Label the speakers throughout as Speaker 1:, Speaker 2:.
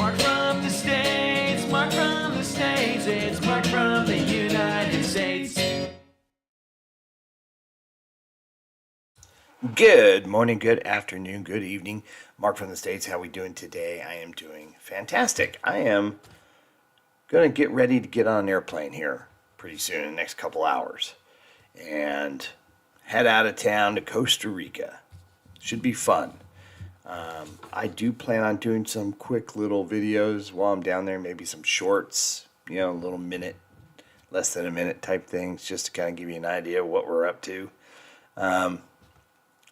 Speaker 1: Mark from the States, Mark from the States, it's Mark from the United States.
Speaker 2: Good morning, good afternoon, good evening. Mark from the States, how we doing today? I am doing fantastic. I am going to get ready to get on an airplane here pretty soon in the next couple hours and head out of town to Costa Rica. Should be fun. I do plan on doing some quick little videos while I'm down there, maybe some shorts, a little minute, less than a minute type things, just to kind of give you an idea of what we're up to. I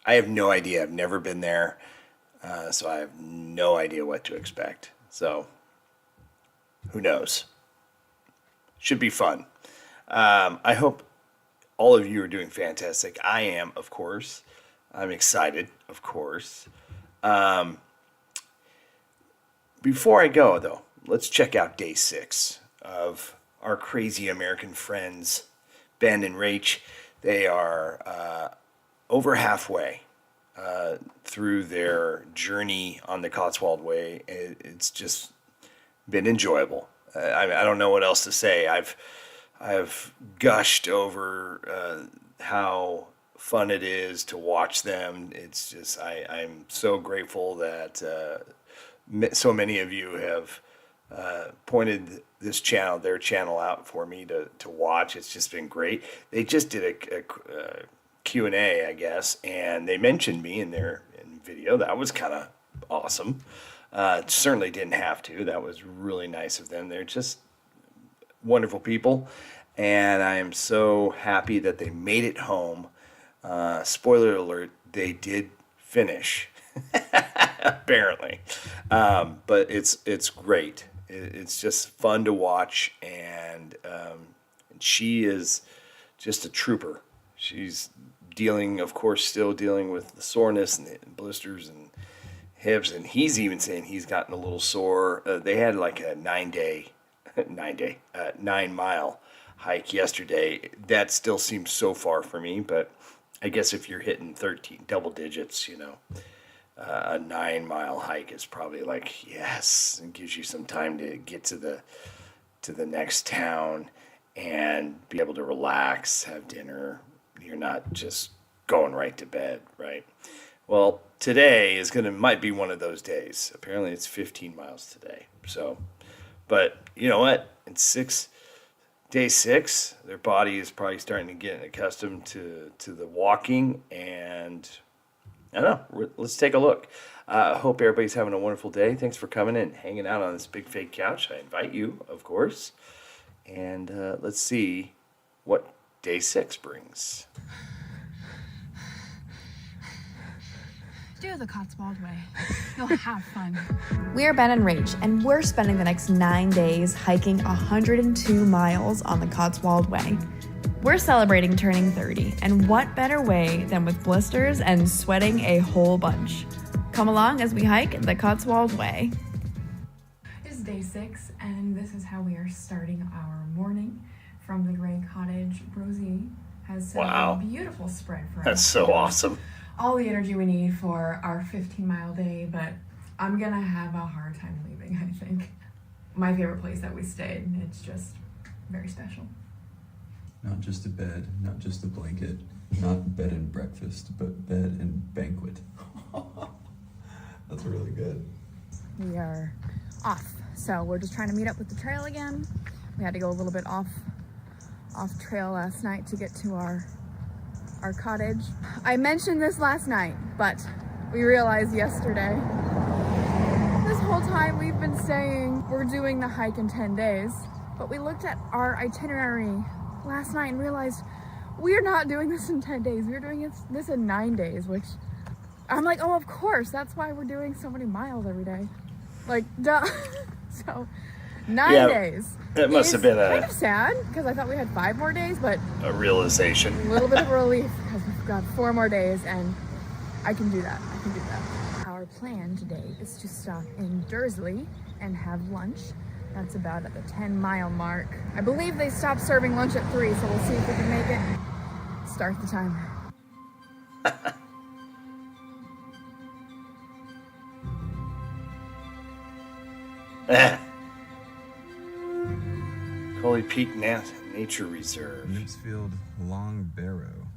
Speaker 2: have no idea. I've never been there, so I have no idea what to expect. So, who knows? Should be fun. I hope all of you are doing fantastic. I am, of course. I'm excited, of course. Before I go, though, let's check out day 6 of our crazy American friends, Ben and Rach. They are over halfway through their journey on the Cotswold Way. It's just been enjoyable. I don't know what else to say. I've gushed over how fun it is to watch them. It's just I'm so grateful that so many of you have pointed their channel out for me to watch. It's just been great. They just did a Q&A, I guess, and they mentioned me in their video. That was kind of awesome. Certainly didn't have to. That was really nice of them. They're just wonderful people, and I am so happy that they made it home. Spoiler alert, they did finish, apparently. But it's great. It's just fun to watch, and she is just a trooper. She's still dealing with the soreness and the blisters and hips, and he's even saying he's gotten a little sore. They had like a 9-mile hike yesterday. That still seems so far for me, but I guess if you're hitting 13 double digits, a 9-mile hike is probably like, yes, it gives you some time to get to the next town and be able to relax, have dinner. You're not just going right to bed, right? Well, today might be one of those days. Apparently it's 15 miles today. So, but you know what? It's day 6, their body is probably starting to get accustomed to the walking, and I don't know. Let's take a look. I hope everybody's having a wonderful day. Thanks for coming in and hanging out on this big fake couch. I invite you, of course. And let's see what day 6 brings.
Speaker 3: Do the Cotswold Way. You'll have fun.
Speaker 4: We're Ben and Rach, and we're spending the next 9 days hiking 102 miles on the Cotswold Way. We're celebrating turning 30, and what better way than with blisters and sweating a whole bunch. Come along as we hike the Cotswold Way.
Speaker 3: It's day 6, and this is how we are starting our morning from the gray cottage. Rosie has set a beautiful spread for us.
Speaker 2: That's so awesome.
Speaker 3: All the energy we need for our 15-mile day, but I'm gonna have a hard time leaving, I think. My favorite place that we stayed, it's just very special.
Speaker 5: Not just a bed, not just a blanket, not bed and breakfast, but bed and banquet. That's really good.
Speaker 3: We are off, so we're just trying to meet up with the trail again. We had to go a little bit off trail last night to get to our cottage. I mentioned this last night, but we realized yesterday, this whole time we've been saying we're doing the hike in 10 days, but we looked at our itinerary last night and realized we're not doing this in 10 days. We're doing this in 9 days, which I'm like, oh, of course, that's why we're doing so many miles every day. Like, duh. So 9 days.
Speaker 2: It must have been
Speaker 3: kind of sad because I thought we had 5 more days, but
Speaker 2: a realization.
Speaker 3: A little bit of relief because we've got 4 more days, and I can do that. Our plan today is to stop in Dursley and have lunch. That's about at the 10-mile mark. I believe they stopped serving lunch at 3, so we'll see if we can make it. Start the timer.
Speaker 2: Coley Peak Nature Reserve.
Speaker 5: Nipsfield Long Barrow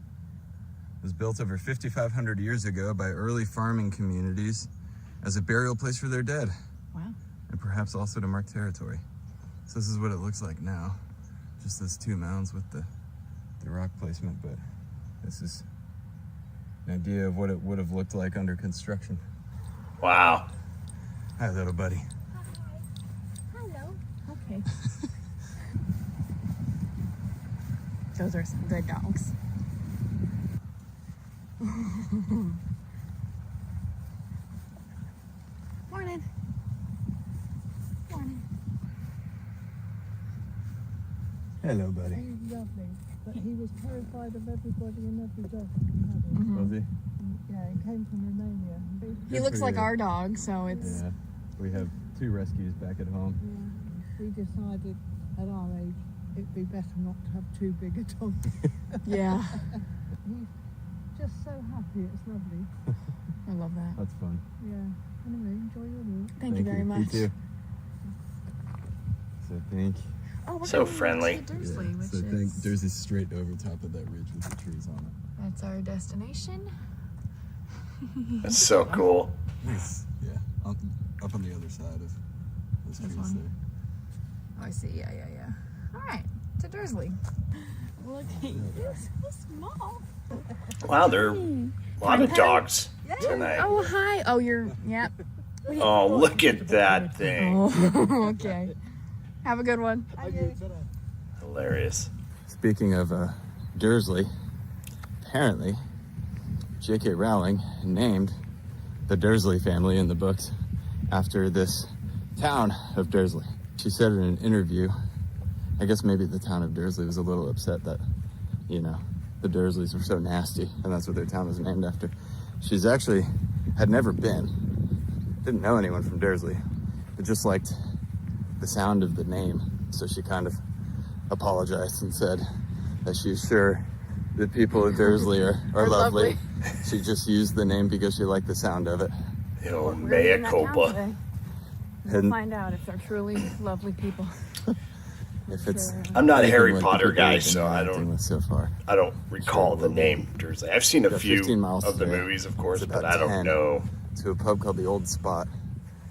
Speaker 5: was built over 5,500 years ago by early farming communities as a burial place for their dead.
Speaker 3: Wow.
Speaker 5: And perhaps also to mark territory. So this is what it looks like now. Just those two mounds with the rock placement, but this is an idea of what it would have looked like under construction.
Speaker 2: Wow.
Speaker 5: Hi, little buddy.
Speaker 3: Hello. Okay. Those are some good dogs. Morning. Morning.
Speaker 5: Hello, buddy.
Speaker 6: He's lovely, but he was terrified of everybody and every dog he had.
Speaker 5: Was he?
Speaker 6: Yeah, he came from Romania.
Speaker 3: He looks like our dog, so it's...
Speaker 5: Yeah. We have 2 rescues back at home.
Speaker 6: Yeah. We decided at our age it'd be better not to have too big a dog.
Speaker 3: Yeah.
Speaker 6: He's just so happy, it's lovely.
Speaker 3: I love that.
Speaker 5: That's fun.
Speaker 6: Yeah. Anyway, enjoy your walk.
Speaker 3: Thank you very much.
Speaker 5: You too. So thank you.
Speaker 3: Oh, we're
Speaker 2: So
Speaker 3: going
Speaker 2: friendly.
Speaker 3: to Dursley, which
Speaker 5: so
Speaker 3: is...
Speaker 5: Dursley's straight over top of that ridge with the trees on it.
Speaker 3: That's our destination.
Speaker 2: That's so cool.
Speaker 5: Nice. Yeah. Up on the other side of those
Speaker 3: This
Speaker 5: trees
Speaker 3: one?
Speaker 5: there.
Speaker 3: Oh, I see. Yeah. All right, to Dursley. Look at you, so small.
Speaker 2: Wow, there are a lot of dogs tonight.
Speaker 3: Oh, hi. Oh, you're... Yep.
Speaker 2: Oh, look at that thing.
Speaker 3: Oh, okay. Have a good one.
Speaker 2: Hilarious.
Speaker 5: Speaking of Dursley, apparently J.K. Rowling named the Dursley family in the books after this town of Dursley. She said in an interview, I guess maybe the town of Dursley was a little upset that, you know, the Dursleys were so nasty, and that's what their town was named after. She's actually had never been, didn't know anyone from Dursley, but just liked the sound of the name. So she kind of apologized and said that she's sure the people of Dursley are lovely. She just used the name because she liked the sound of it.
Speaker 2: The old mea culpa.
Speaker 3: We'll
Speaker 5: And-
Speaker 3: find out if they're truly lovely people.
Speaker 5: If it's
Speaker 2: I'm not a
Speaker 5: anything
Speaker 2: Harry
Speaker 5: like the
Speaker 2: Potter
Speaker 5: people
Speaker 2: guy,
Speaker 5: we've been
Speaker 2: so I
Speaker 5: interacting
Speaker 2: don't
Speaker 5: with so far.
Speaker 2: recall the name Dursley. I've seen a
Speaker 5: Got
Speaker 2: few
Speaker 5: 15 miles
Speaker 2: of the
Speaker 5: today.
Speaker 2: movies, of course,
Speaker 5: It's
Speaker 2: but
Speaker 5: about
Speaker 2: I don't
Speaker 5: 10
Speaker 2: know
Speaker 5: to a pub called the Old Spot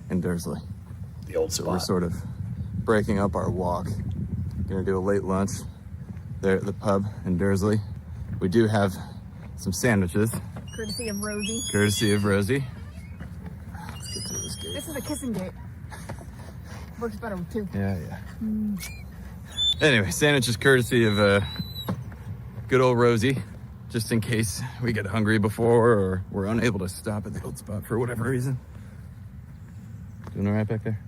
Speaker 5: in Dursley.
Speaker 2: the old
Speaker 5: So we're
Speaker 2: spot.
Speaker 5: sort of breaking up our walk. Gonna do a late lunch there at the pub in Dursley. We do have some sandwiches,
Speaker 3: Courtesy of Rosie.
Speaker 5: courtesy of Rosie. Let's get through this gate.
Speaker 3: This is a kissing gate. Works better with 2.
Speaker 5: Yeah. Anyway, sandwiches courtesy of good old Rosie, just in case we get hungry before or we're unable to stop at the Old Spot for whatever reason. Doing all right back there?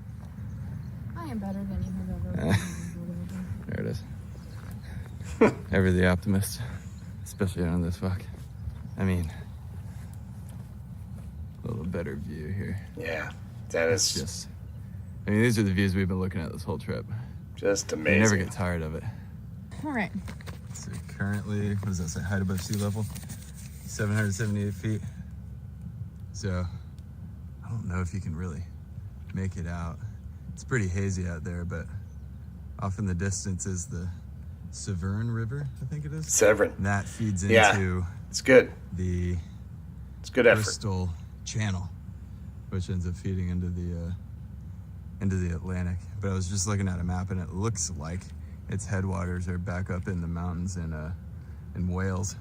Speaker 3: I am better than you have ever been.
Speaker 5: There it is. Ever the optimist, especially on this walk. I mean, a little better view here.
Speaker 2: Yeah, that is
Speaker 5: Just, I mean, these are the views we've been looking at this whole trip.
Speaker 2: just
Speaker 5: You
Speaker 2: amazing.
Speaker 5: never get tired of it.
Speaker 3: All right.
Speaker 5: So currently, what does that say? Height above sea level, 778 feet. So I don't know if you can really make it out. It's pretty hazy out there, but off in the distance is the Severn River, I think it is.
Speaker 2: Severn.
Speaker 5: And that feeds
Speaker 2: Yeah.
Speaker 5: into
Speaker 2: It's good.
Speaker 5: the
Speaker 2: It's good effort.
Speaker 5: Bristol Channel, which ends up feeding into the Atlantic. But I was just looking at a map, and it looks like its headwaters are back up in the mountains in Wales.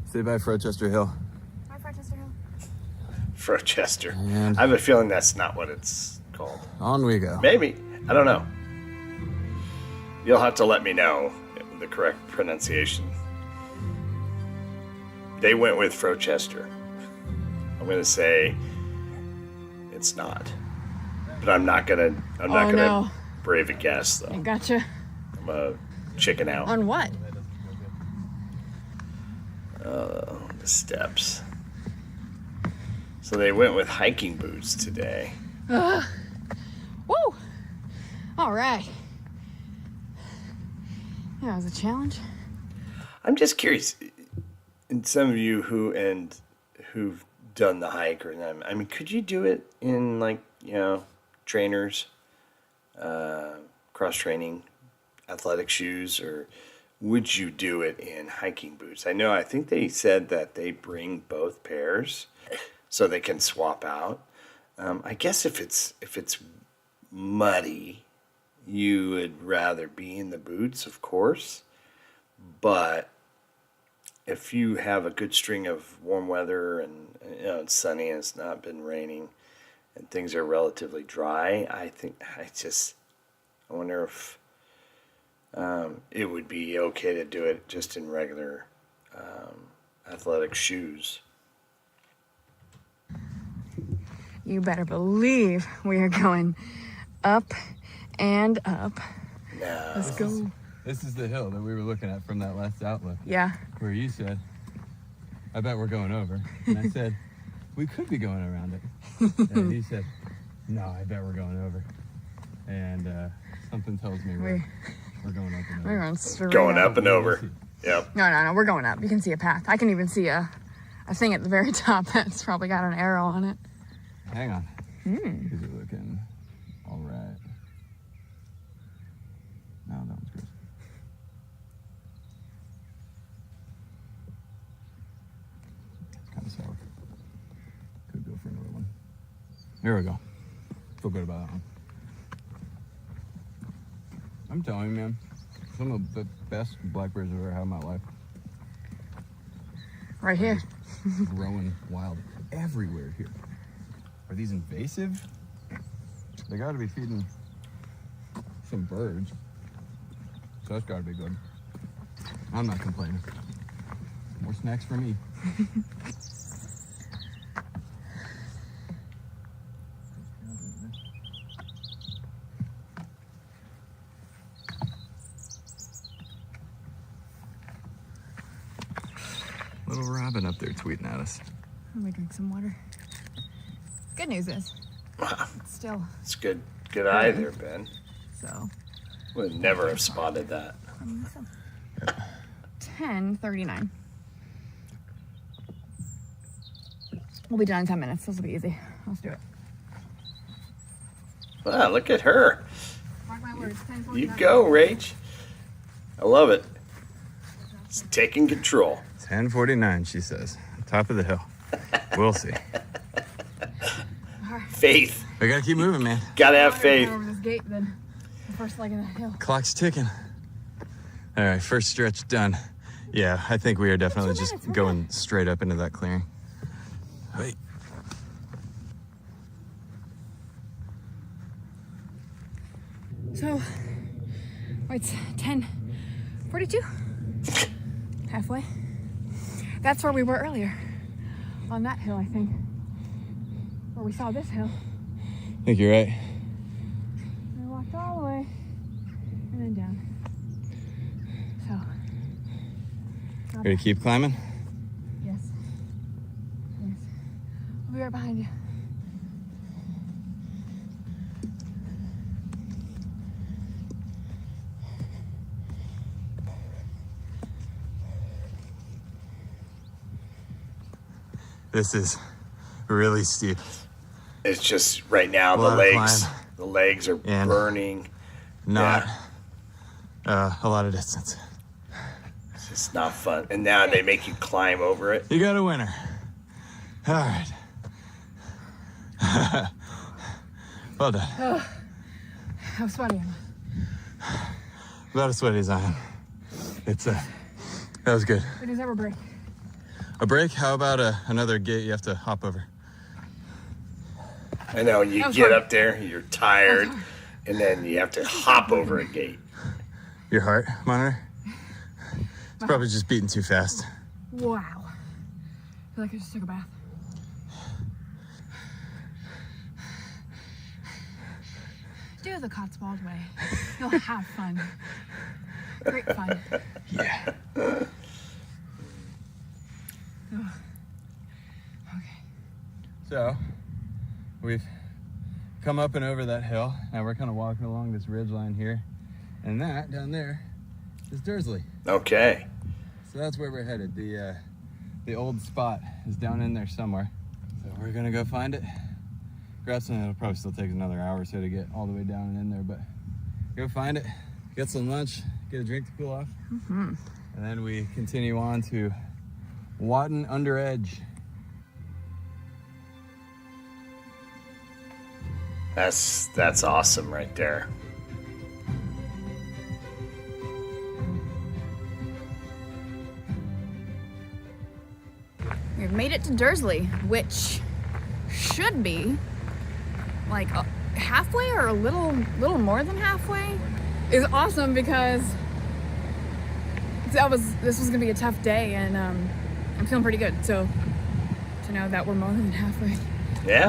Speaker 5: Say bye, Frochester Hill.
Speaker 3: Hi, Rochester Hill.
Speaker 2: Frochester.
Speaker 5: And
Speaker 2: I have a feeling that's not what it's called.
Speaker 5: on we go.
Speaker 2: Maybe. I don't know. You'll have to let me know the correct pronunciation. They went with Frochester. I'm gonna say it's not. But I'm not gonna
Speaker 3: no.
Speaker 2: brave a guess
Speaker 3: I
Speaker 2: though.
Speaker 3: gotcha.
Speaker 2: I'm a chicken out.
Speaker 3: On what?
Speaker 2: The steps. So they went with hiking boots today.
Speaker 3: Woo! All right. That was a challenge.
Speaker 2: I'm just curious, and some of you who've done the hike, or I mean, could you do it in trainers cross-training athletic shoes, or would you do it in hiking boots? I think they said that they bring both pairs so they can swap out. I guess if it's muddy, you would rather be in the boots, of course. But if you have a good string of warm weather and it's sunny and it's not been raining and things are relatively dry, I wonder if it would be okay to do it just in regular athletic shoes.
Speaker 3: You better believe we are going up and up.
Speaker 2: No.
Speaker 3: Let's go.
Speaker 5: This is the hill that we were looking at from that last outlook.
Speaker 3: Yeah.
Speaker 5: Where you said, I bet we're going over. And I said, we could be going around it. And you said, no, I bet we're going over. And something tells me we're going up and over.
Speaker 3: We're going straight
Speaker 2: Going up and
Speaker 5: We'll
Speaker 2: over.
Speaker 5: see.
Speaker 2: Yep.
Speaker 3: No, we're going up. You can see a path. I can even see a thing at the very top that's probably got an arrow on it.
Speaker 5: Hang on. Is it looking all right? No, that one's good. It's kind of sour. Could go for another one. There we go. Feel good about that one. I'm telling you, man, some of the best blackberries I've ever had in my life.
Speaker 3: Right here.
Speaker 5: Growing wild everywhere here. Are these invasive? They gotta be feeding some birds. So that's gotta be good. I'm not complaining. More snacks for me. Little Robin up there tweeting at us.
Speaker 3: Let me drink some water. Good news is, it's still
Speaker 2: It's good eye there, Ben.
Speaker 3: so.
Speaker 2: Would never have spotted that.
Speaker 3: 10:39. We'll be done in 10 minutes. This will be easy. Let's do it.
Speaker 2: Wow, look at her.
Speaker 3: Mark my words. 10:49.
Speaker 2: You go, Rach. I love it. It's taking control.
Speaker 5: 10:49, she says. Top of the hill. We'll see.
Speaker 2: Faith.
Speaker 5: We gotta keep moving, man.
Speaker 2: Gotta have faith.
Speaker 3: Over this gate, then the first leg of the hill.
Speaker 5: Clock's ticking. All right, first stretch done. Yeah, I think we are definitely just going straight up into that clearing. Wait.
Speaker 3: So, it's 10:42. Halfway. That's where we were earlier. On that hill, I think. Where we saw this hill.
Speaker 5: I think you're right.
Speaker 3: And we walked all the way and then down. So.
Speaker 5: Ready to keep climbing?
Speaker 3: Yes. Yes. I'll be right behind you.
Speaker 5: This is really steep.
Speaker 2: It's just right now
Speaker 5: A lot of
Speaker 2: the legs are
Speaker 5: And-
Speaker 2: burning.
Speaker 5: Not a lot of distance.
Speaker 2: It's just not fun. And now they make you climb over it.
Speaker 5: You got a winner. All right. Well done.
Speaker 3: How sweaty am
Speaker 5: About as sweaty as I am. It's that was good.
Speaker 3: I? It is ever break.
Speaker 5: A break? How about another gate you have to hop over?
Speaker 2: I know, you
Speaker 3: That was
Speaker 2: get
Speaker 3: hard.
Speaker 2: up there, you're tired, and then you have to hop over a gate.
Speaker 5: Your heart monitor? It's probably just beating too fast.
Speaker 3: Wow. I feel like I just took a bath. Do the Cotswold Way. You'll have fun. Great fun.
Speaker 5: Yeah.
Speaker 3: Okay.
Speaker 5: So, we've come up and over that hill. Now we're kind of walking along this ridge line here. And that down there is Dursley.
Speaker 2: Okay.
Speaker 5: So that's where we're headed. The old spot is down in there somewhere. So we're gonna go find it Grafton, it'll probably still take another hour or so to get all the way down and in there, but go find it, get some lunch, get a drink to cool off, and then we continue on to Watton Under Edge.
Speaker 2: That's awesome right there.
Speaker 3: We've made it to Dursley, which should be like halfway or a little more than halfway. Is awesome because this was gonna be a tough day, and I'm feeling pretty good. So to know that we're more than halfway,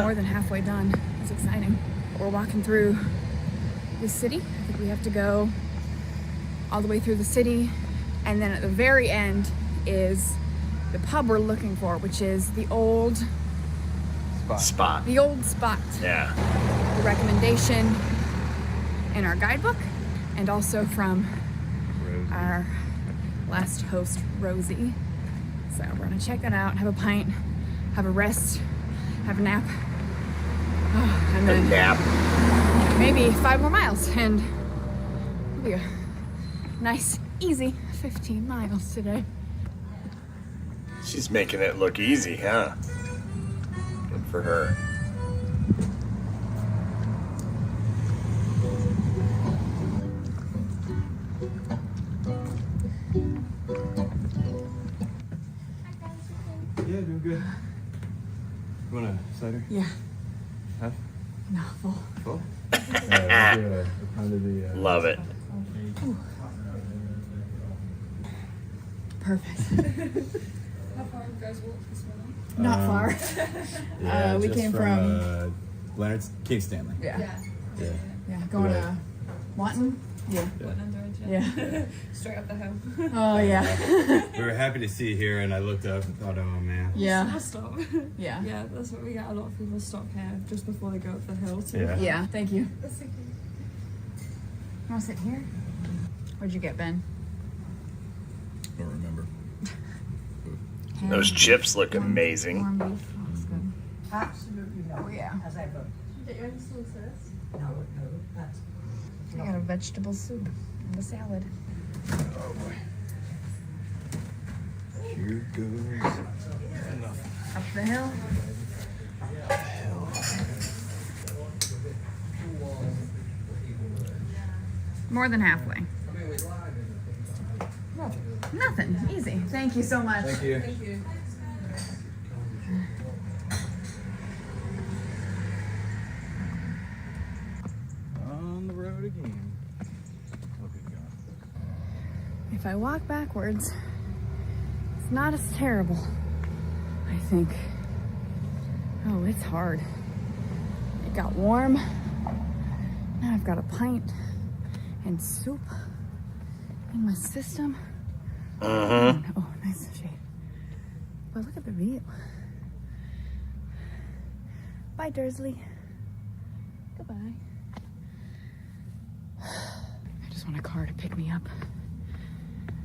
Speaker 3: more than halfway done, is exciting. We're walking through the city. I think we have to go all the way through the city, and then at the very end is the pub we're looking for, which is the old
Speaker 2: spot.
Speaker 3: The old spot.
Speaker 2: Yeah.
Speaker 3: The recommendation in our guidebook, and also from
Speaker 5: Rosie.
Speaker 3: our last host, Rosie. So we're gonna check it out, have a pint, have a rest, have a nap, and then maybe 5 more miles, and it'll be a nice, easy 15 miles today.
Speaker 2: She's making it look easy, huh? Good for her.
Speaker 5: Yeah, doing good. You want a cider?
Speaker 3: Yeah.
Speaker 5: Huh?
Speaker 3: No, full.
Speaker 5: Full? Yeah, we'll do a pound of the,
Speaker 2: Love it.
Speaker 3: Perfect.
Speaker 7: How far did you guys walk this morning?
Speaker 3: Not far.
Speaker 5: Yeah,
Speaker 3: we
Speaker 5: just
Speaker 3: came
Speaker 5: from Leonard's King Stanley.
Speaker 3: Yeah.
Speaker 5: Yeah.
Speaker 3: Going
Speaker 5: Right.
Speaker 3: to Watton? Yeah.
Speaker 7: Went under it,
Speaker 3: Yeah.
Speaker 7: Straight up the hill.
Speaker 3: Oh, yeah.
Speaker 5: We were happy to see you here, and I looked up and thought, oh man.
Speaker 3: Yeah.
Speaker 7: We'll stop.
Speaker 3: Yeah.
Speaker 7: Yeah, that's what we get. A lot of people stop here just before they go up the hill too.
Speaker 5: Yeah.
Speaker 3: Yeah, thank you.
Speaker 7: That's okay.
Speaker 3: You want to sit here? What'd you get, Ben?
Speaker 5: Don't remember.
Speaker 2: Those chips look amazing.
Speaker 3: Warm beef. Oh, that's good.
Speaker 6: Absolutely not.
Speaker 3: Oh, yeah.
Speaker 6: As ever.
Speaker 7: Get your own sauces.
Speaker 6: No, that's
Speaker 3: I got a vegetable soup and a salad.
Speaker 5: Oh boy. Here goes
Speaker 3: Up the hill. More than halfway. Nothing. Easy. Thank you so much.
Speaker 5: Thank you.
Speaker 7: Thank you.
Speaker 5: On the road again. Oh, good God.
Speaker 3: If I walk backwards, it's not as terrible, I think. Oh, it's hard. It got warm. Now I've got a pint and soup in my system. Oh, nice shade. But look at the view. Bye, Dursley. Goodbye. I just want a car to pick me up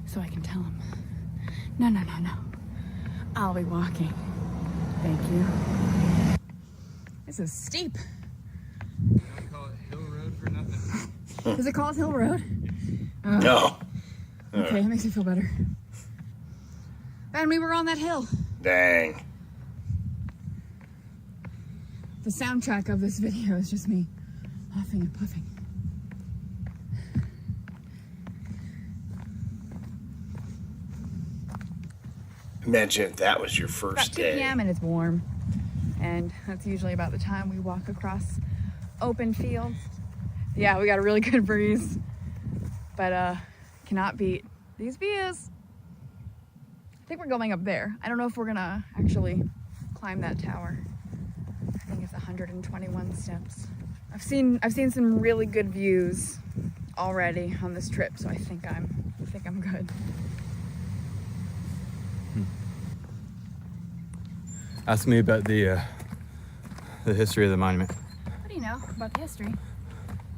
Speaker 3: so I can tell him, no. I'll be walking. Thank you. This is steep.
Speaker 5: You want to call it Hill Road for nothing?
Speaker 3: Is it called Hill Road? Oh,
Speaker 2: No.
Speaker 3: okay, that makes me feel better. And we were on that hill.
Speaker 2: Dang.
Speaker 3: The soundtrack of this video is just me huffing and puffing.
Speaker 2: Imagine if that was your
Speaker 3: About
Speaker 2: first
Speaker 3: 2
Speaker 2: day.
Speaker 3: p.m. and it's warm. And that's usually about the time we walk across open fields. Yeah, we got a really good breeze. But cannot beat these views. I think we're going up there. I don't know if we're gonna actually climb that tower. I think it's 121 steps. I've seen some really good views already on this trip, so I think I'm good.
Speaker 5: Ask me about the history of the monument.
Speaker 3: What do you know about the history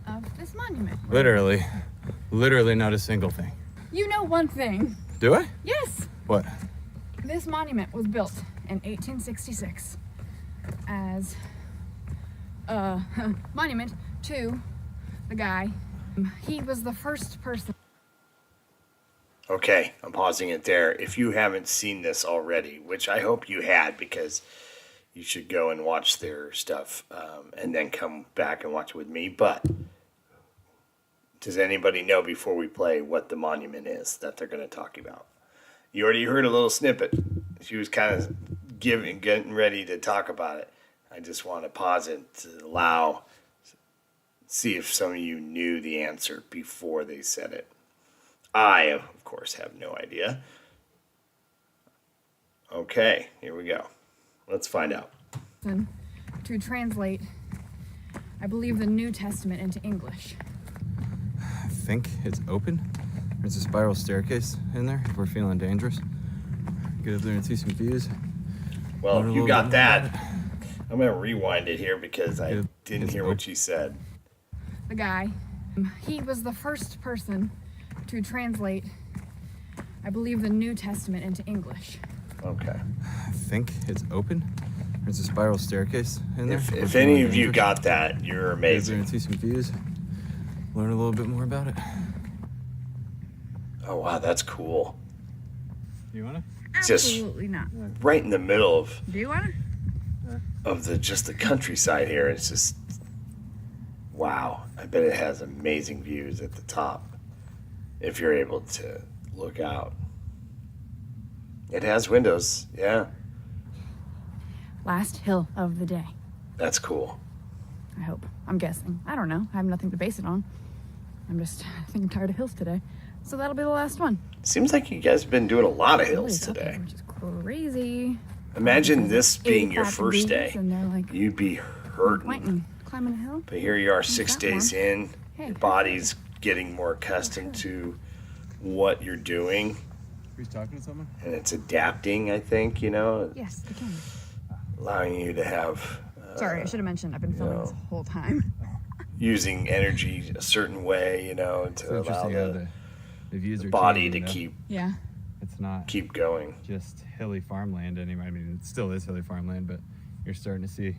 Speaker 3: of this monument?
Speaker 5: Literally not a single thing.
Speaker 3: You know one thing.
Speaker 5: Do I?
Speaker 3: Yes.
Speaker 5: What?
Speaker 3: This monument was built in 1866 as monument to the guy. He was the first person.
Speaker 2: Okay, I'm pausing it there. If you haven't seen this already, which I hope you had, because you should go and watch their stuff and then come back and watch it with me. But does anybody know before we play what the monument is that they're going to talk about? You already heard a little snippet. She was kind of getting ready to talk about it. I just want to pause it to see if some of you knew the answer before they said it. I, of course, have no idea. Okay, here we go. Let's find out.
Speaker 3: To translate, I believe, the New Testament into English.
Speaker 5: I think it's open. There's a spiral staircase in there if we're feeling dangerous. Get up there and see some views.
Speaker 2: Well, you got that. I'm going to rewind it here because I didn't hear what she said.
Speaker 3: The guy, he was the first person to translate, I believe, the New Testament into English.
Speaker 2: Okay.
Speaker 5: I think it's open. There's a spiral staircase in there.
Speaker 2: If any of you got that, you're amazing.
Speaker 5: Get up there and see some views. Learn a little bit more about it.
Speaker 2: Oh, wow, that's cool.
Speaker 5: You want to?
Speaker 3: Absolutely not.
Speaker 2: Right in the middle of
Speaker 3: Do you want to?
Speaker 2: the countryside here. It's just, wow. I bet it has amazing views at the top if you're able to look out. It has windows, yeah.
Speaker 3: Last hill of the day.
Speaker 2: That's cool.
Speaker 3: I hope. I'm guessing. I don't know. I have nothing to base it on. I think I'm tired of hills today. So that'll be the last one.
Speaker 2: Seems like you guys have been doing a lot of
Speaker 3: Really
Speaker 2: hills
Speaker 3: tough
Speaker 2: today.
Speaker 3: day, which is crazy.
Speaker 2: Imagine this being your
Speaker 3: 85
Speaker 2: first
Speaker 3: degrees,
Speaker 2: day.
Speaker 3: and they're like,
Speaker 2: You'd be hurting.
Speaker 3: Quentin, climbing a hill?
Speaker 2: But here you are 6
Speaker 3: that
Speaker 2: days
Speaker 3: one.
Speaker 2: in.
Speaker 3: Hey.
Speaker 2: Your body's getting more accustomed to what you're doing.
Speaker 5: Who's talking to someone?
Speaker 2: And it's adapting, I think,
Speaker 3: Yes, the camera.
Speaker 2: allowing you to have
Speaker 3: Sorry, I should have mentioned I've been filming this whole time.
Speaker 2: using energy a certain way, to
Speaker 5: It's
Speaker 2: allow
Speaker 5: interesting how the views
Speaker 2: the
Speaker 5: are
Speaker 2: body to
Speaker 5: changing, though.
Speaker 3: Yeah.
Speaker 5: It's not
Speaker 2: keep going.
Speaker 5: just hilly farmland anymore. I mean, it still is hilly farmland, but you're starting to see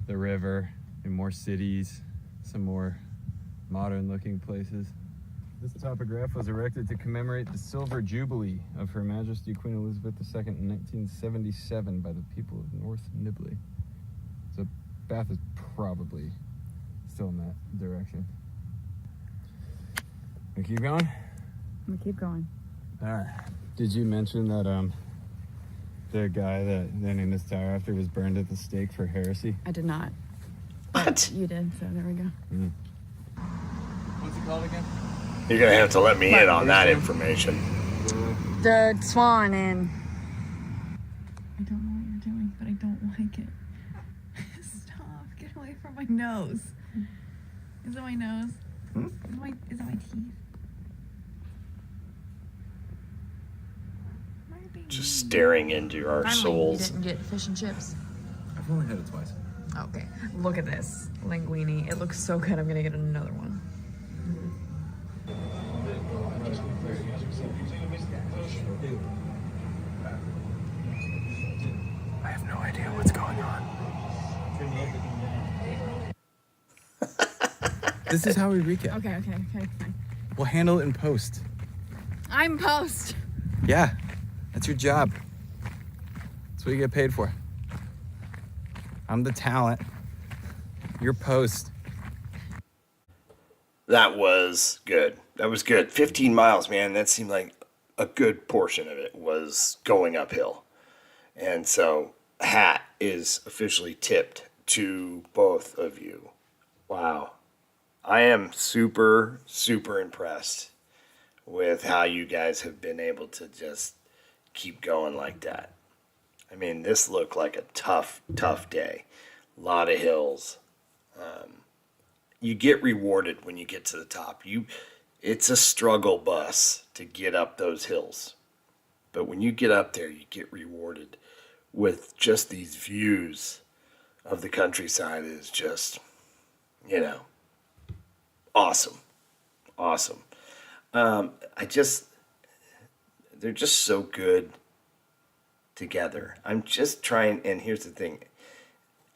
Speaker 5: the river and more cities, some more modern-looking places. This topograph was erected to commemorate the Silver Jubilee of Her Majesty Queen Elizabeth II in 1977 by the people of North Nibley. So Bath is probably still in that direction. We keep going?
Speaker 3: I'm gonna keep going.
Speaker 5: All right. Did you mention that the guy that they named this tower after was burned at the stake for heresy?
Speaker 3: I did not.
Speaker 2: What?
Speaker 3: You did, so there we go.
Speaker 5: What's it called again?
Speaker 2: You're going to have to let me in on that information.
Speaker 3: The Swan Inn. I don't know what you're doing, but I don't like it. Stop. Get away from my nose. Is it my nose? Is it my teeth?
Speaker 2: Just staring into our souls.
Speaker 3: You didn't get fish and chips.
Speaker 5: I've only had it twice.
Speaker 3: Okay. Look at this. Linguine. It looks so good. I'm gonna get another one.
Speaker 2: I have no idea what's going on.
Speaker 5: This is how we recap.
Speaker 3: Okay, fine.
Speaker 5: We'll handle it in post.
Speaker 3: I'm post.
Speaker 5: Yeah, that's your job. That's what you get paid for. I'm the talent. You're post.
Speaker 2: That was good. 15 miles, man. That seemed like a good portion of it was going uphill. And so, hat is officially tipped to both of you. Wow. I am super, super impressed with how you guys have been able to just keep going like that. I mean, this looked like a tough, tough day. A lot of hills. You get rewarded when you get to the top. It's a struggle bus to get up those hills. But when you get up there, you get rewarded with just these views of the countryside. Is just, awesome. Awesome. They're just so good together. I'm just trying, and here's the thing.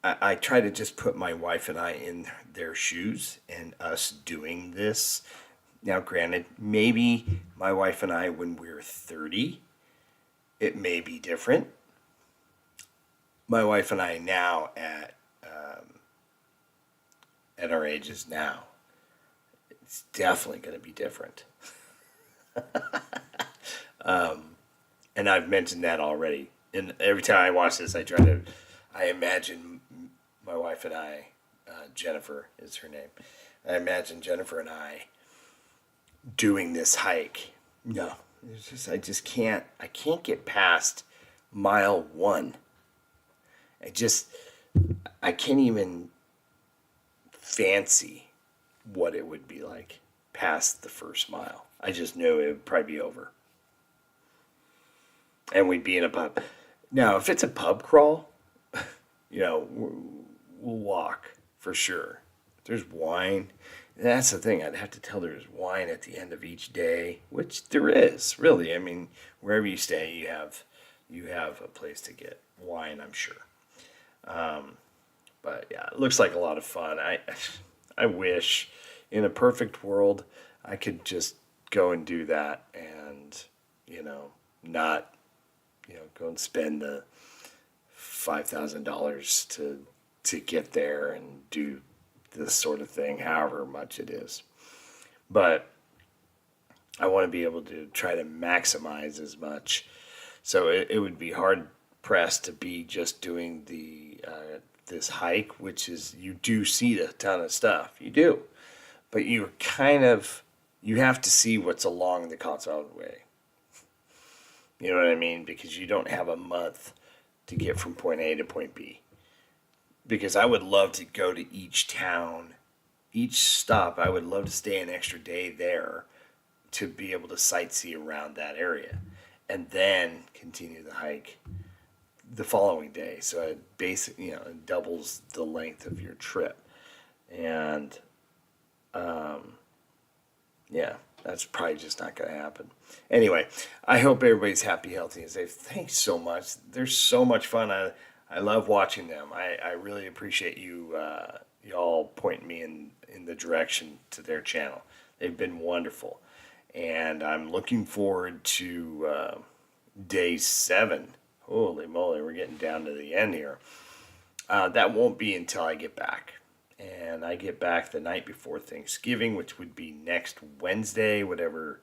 Speaker 2: I try to just put my wife and I in their shoes and us doing this. Now, granted, maybe my wife and I, when we're 30, it may be different. My wife and I now at our ages now, it's definitely going to be different. And I've mentioned that already. And every time I watch this, I imagine my wife and I, Jennifer is her name. I imagine Jennifer and I doing this hike. No, I can't get past mile 1. I can't even fancy what it would be like past the first mile. I just knew it would probably be over. And we'd be in a pub. Now, if it's a pub crawl, we'll walk for sure. If there's wine, that's the thing. I'd have to tell there's wine at the end of each day, which there is, really. I mean, wherever you stay, you have a place to get wine, I'm sure. But yeah, it looks like a lot of fun. I wish in a perfect world I could just go and do that and, not, go and spend the $5,000 to get there and do this sort of thing, however much it is. But I want to be able to try to maximize as much. So it would be hard pressed to be just doing this hike, which is, you do see a ton of stuff. You do. But you have to see what's along the Cotswold Way. You know what I mean? Because you don't have a month to get from point A to point B. Because I would love to go to each town, each stop. I would love to stay an extra day there to be able to sightsee around that area, and then continue the hike the following day. So it doubles the length of your trip. And that's probably just not going to happen. Anyway, I hope everybody's happy, healthy, and safe. Thanks so much. They're so much fun. I love watching them. I really appreciate you y'all pointing me in the direction to their channel. They've been wonderful. And I'm looking forward to day 7. Holy moly, we're getting down to the end here. That won't be until I get back. And I get back the night before Thanksgiving, which would be next Wednesday, whatever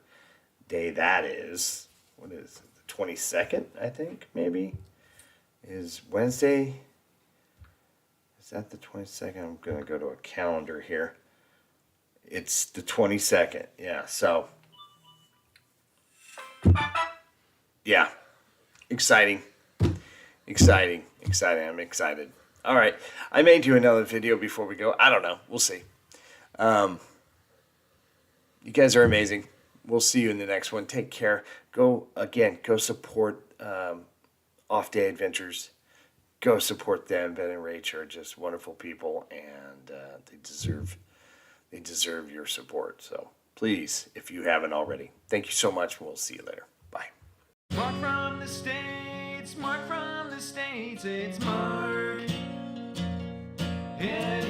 Speaker 2: day that is. What is it? The 22nd, I think, maybe? Is Wednesday? Is that the 22nd? I'm going to go to a calendar here. It's the 22nd. Yeah, so. Yeah. Exciting. I'm excited. All right. I may do another video before we go. I don't know. We'll see. You guys are amazing. We'll see you in the next one. Take care. Go support Off Day Adventures. Go support them. Ben and Rach are just wonderful people, and they deserve your support. So please, if you haven't already, thank you so much. We'll see you later. Bye.
Speaker 1: Mark from the States, Mark from the States, it's Mark. Yeah.